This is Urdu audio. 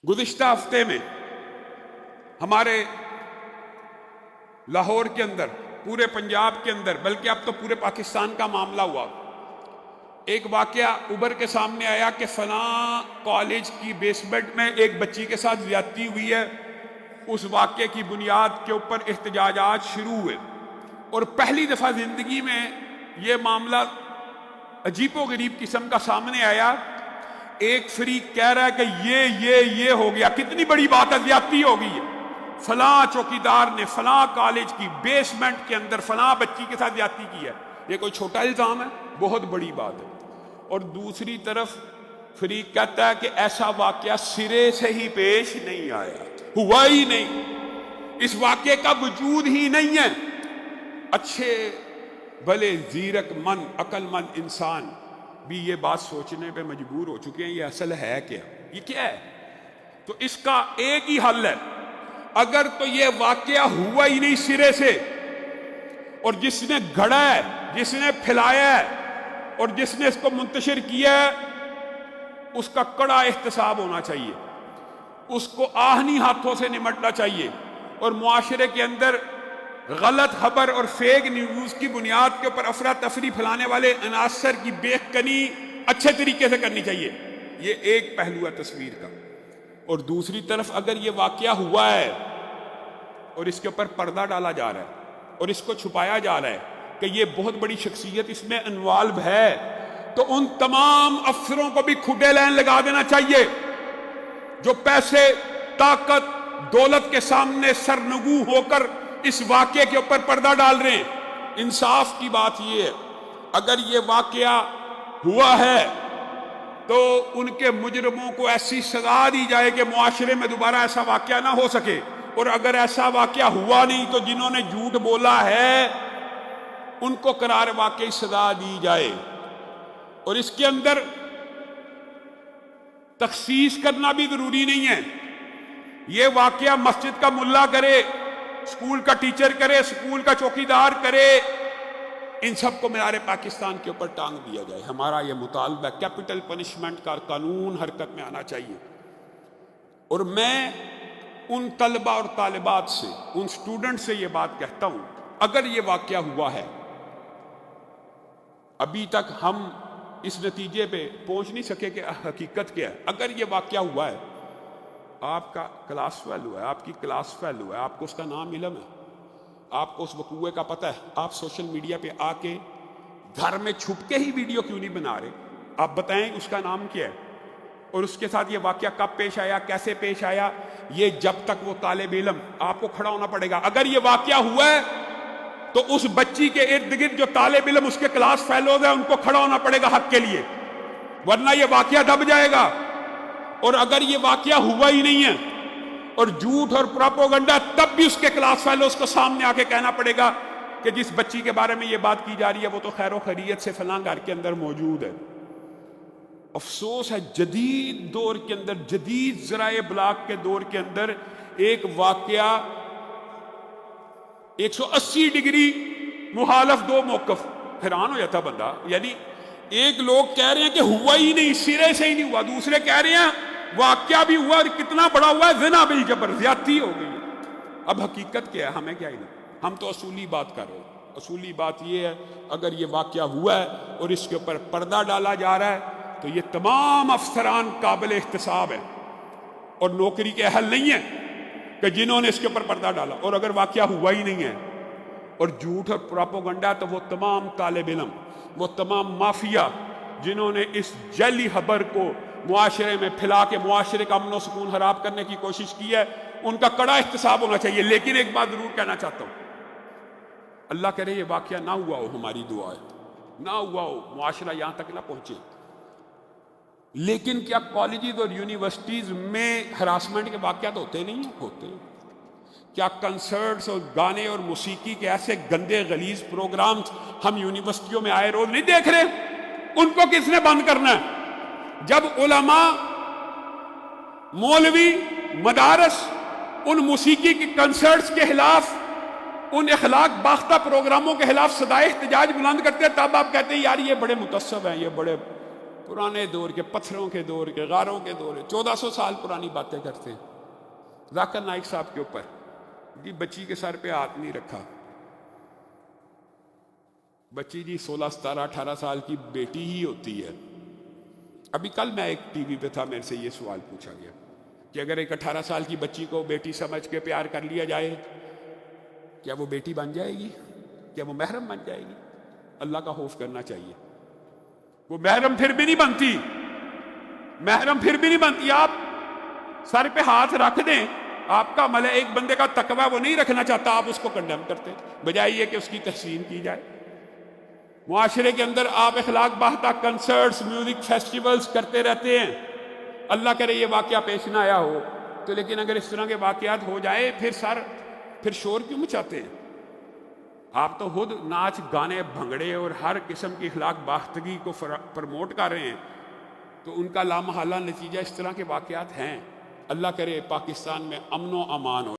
گزشتہ ہفتے میں ہمارے لاہور کے اندر، پورے پنجاب کے اندر، بلکہ اب تو پورے پاکستان کا معاملہ ہوا، ایک واقعہ ابھر کے سامنے آیا کہ فلاں کالج کی بیسمنٹ میں ایک بچی کے ساتھ زیادتی ہوئی ہے۔ اس واقعے کی بنیاد کے اوپر احتجاجات شروع ہوئے، اور پہلی دفعہ زندگی میں یہ معاملہ عجیب و غریب قسم کا سامنے آیا۔ ایک فریق کہہ رہا ہے کہ یہ ہو گیا، کتنی بڑی بات ہے، زیادتی ہو گئی ہے، فلاں چوکیدار نے فلاں کالج کی بیسمنٹ کے اندر فلاں بچی کے ساتھ زیادتی کی ہے۔ یہ کوئی چھوٹا الزام ہے، بہت بڑی بات ہے۔ اور دوسری طرف فریق کہتا ہے کہ ایسا واقعہ سرے سے ہی پیش نہیں آیا، ہوا ہی نہیں، اس واقعے کا وجود ہی نہیں ہے۔ اچھے بھلے زیرک مند عقل مند انسان بھی یہ بات سوچنے پہ مجبور ہو چکے ہیں، یہ اصل ہے کیا، یہ کیا ہے؟ تو اس کا ایک ہی حل ہے، اگر تو یہ واقعہ ہوا ہی نہیں سرے سے، اور جس نے گھڑا ہے، جس نے پھیلایا ہے، اور جس نے اس کو منتشر کیا ہے، اس کا کڑا احتساب ہونا چاہیے، اس کو آہنی ہاتھوں سے نمٹنا چاہیے، اور معاشرے کے اندر غلط خبر اور فیک نیوز کی بنیاد کے اوپر افراتفری پھیلانے والے عناصر کی بیخکنی اچھے طریقے سے کرنی چاہیے۔ یہ ایک پہلو ہے تصویر کا۔ اور دوسری طرف اگر یہ واقعہ ہوا ہے اور اس کے اوپر پردہ ڈالا جا رہا ہے اور اس کو چھپایا جا رہا ہے کہ یہ بہت بڑی شخصیت اس میں انوالو ہے، تو ان تمام افسروں کو بھی کھڈے لائن لگا دینا چاہیے جو پیسے، طاقت، دولت کے سامنے سرنگوں ہو کر اس واقعے کے اوپر پردہ ڈال رہے ہیں۔ انصاف کی بات یہ ہے، اگر یہ واقعہ ہوا ہے تو ان کے مجرموں کو ایسی سزا دی جائے کہ معاشرے میں دوبارہ ایسا واقعہ نہ ہو سکے، اور اگر ایسا واقعہ ہوا نہیں تو جنہوں نے جھوٹ بولا ہے ان کو قرار واقعی سزا دی جائے۔ اور اس کے اندر تخصیص کرنا بھی ضروری نہیں ہے، یہ واقعہ مسجد کا ملا کرے، اسکول کا ٹیچر کرے، اسکول کا چوکیدار کرے، ان سب کو معیار پاکستان کے اوپر ٹانگ دیا جائے۔ ہمارا یہ مطالبہ ہے، کیپٹل پنشمنٹ کا قانون حرکت میں آنا چاہیے۔ اور میں ان طلبہ اور طالبات سے، ان سٹوڈنٹ سے یہ بات کہتا ہوں، اگر یہ واقعہ ہوا ہے، ابھی تک ہم اس نتیجے پہ پہنچ نہیں سکے کہ حقیقت کیا ہے، اگر یہ واقعہ ہوا ہے، آپ کا کلاس فیل ہوا ہے، آپ کی کلاس فیل ہوا ہے، آپ کو اس کا نام علم ہے، آپ کو اس وقوعے کا پتہ ہے، آپ سوشل میڈیا پہ آ کے گھر میں چھپ کے ہی ویڈیو کیوں نہیں بنا رہے؟ آپ بتائیں اس کا نام کیا ہے، اور اس کے ساتھ یہ واقعہ کب پیش آیا، کیسے پیش آیا، یہ جب تک وہ طالب علم، آپ کو کھڑا ہونا پڑے گا۔ اگر یہ واقعہ ہوا ہے تو اس بچی کے ارد گرد جو طالب علم اس کے کلاس فیلوز ہیں ان کو کھڑا ہونا پڑے گا حق کے لیے، ورنہ یہ واقعہ دب جائے گا۔ اور اگر یہ واقعہ ہوا ہی نہیں ہے اور جھوٹ اور پروپیگنڈا، تب بھی اس کے کلاس فیلوز کو سامنے آ کے کہنا پڑے گا کہ جس بچی کے بارے میں یہ بات کی جا رہی ہے وہ تو خیر و خیریت سے فلاں گھر کے اندر موجود ہے۔ افسوس ہے جدید دور کے اندر، جدید ذرائع ابلاغ کے دور کے اندر، ایک واقعہ 180 ڈگری مخالف دو موقف، حیران ہو جاتا بندہ۔ یعنی ایک لوگ کہہ رہے ہیں کہ ہوا ہی نہیں، سرے سے ہی نہیں ہوا، دوسرے کہہ رہے ہیں واقعہ بھی ہوا اور کتنا بڑا ہوا ہے، زنا بالجبر، زیادتی ہو گئی ہے۔ اب حقیقت کیا ہے، ہمیں کیا علم؟ ہم تو اصولی بات کر رہے ہیں۔ اصولی بات یہ ہے، اگر یہ واقعہ ہوا ہے اور اس کے اوپر پردہ ڈالا جا رہا ہے تو یہ تمام افسران قابل احتساب ہیں اور نوکری کے اہل نہیں ہیں کہ جنہوں نے اس کے اوپر پردہ ڈالا۔ اور اگر واقعہ ہوا ہی نہیں ہے اور جھوٹ اور پروپیگنڈا، تو وہ تمام طالب علم، وہ تمام مافیا جنہوں نے اس جعلی خبر کو معاشرے میں پھیلا کے معاشرے کا امن و سکون خراب کرنے کی کوشش کی ہے، ان کا کڑا احتساب ہونا چاہیے۔ لیکن ایک بات ضرور کہنا چاہتا ہوں، اللہ کرے یہ واقعہ نہ ہوا ہو، ہماری دعا ہے نہ ہوا ہو، معاشرہ یہاں تک نہ پہنچے۔ لیکن کیا کالجز اور یونیورسٹیز میں ہراسمنٹ کے واقعات ہوتے نہیں ہیں؟ ہوتے ہیں۔ کیا کنسرٹس اور گانے اور موسیقی کے ایسے گندے غلیظ پروگرامز ہم یونیورسٹیوں میں آئے روز نہیں دیکھ رہے؟ ان کو کس نے بند کرنا ہے؟ جب علماء، مولوی، مدارس ان موسیقی کے کنسرٹس کے خلاف، ان اخلاق باختہ پروگراموں کے خلاف صدائے احتجاج بلند کرتے ہیں، تب آپ کہتے ہیں یار یہ بڑے متعصب ہیں، یہ بڑے پرانے دور کے، پتھروں کے دور کے، غاروں کے دور کے، 1400 سال پرانی باتیں کرتے ہیں۔ ذاکر نائک صاحب کے اوپر جی بچی کے سر پہ ہاتھ نہیں رکھا، بچی جی 16 17 18 سال کی بیٹی ہی ہوتی ہے۔ ابھی کل میں ایک ٹی وی پہ تھا، میرے سے یہ سوال پوچھا گیا کہ اگر ایک 18 سال کی بچی کو بیٹی سمجھ کے پیار کر لیا جائے، کیا وہ بیٹی بن جائے گی؟ کیا وہ محرم بن جائے گی؟ اللہ کا خوف کرنا چاہیے۔ وہ محرم پھر بھی نہیں بنتی، محرم پھر بھی نہیں بنتی۔ آپ سر پہ ہاتھ رکھ دیں، آپ کا عمل ہے، ایک بندے کا تقوی وہ نہیں رکھنا چاہتا، آپ اس کو کنڈیم کرتے ہیں، بجائے یہ کہ اس کی تحسین کی جائے۔ معاشرے کے اندر آپ اخلاق باختہ کنسرٹس، میوزک فیسٹیولز کرتے رہتے ہیں، اللہ کرے یہ واقعہ پیش نہ آیا ہو تو، لیکن اگر اس طرح کے واقعات ہو جائے پھر شور کیوں مچاتے ہیں؟ آپ تو خود ناچ گانے بھنگڑے اور ہر قسم کی اخلاق باختگی کو پروموٹ کر رہے ہیں، تو ان کا لامحالہ نتیجہ اس طرح کے واقعات ہیں۔ اللہ کرے پاکستان میں امن و امان ہو۔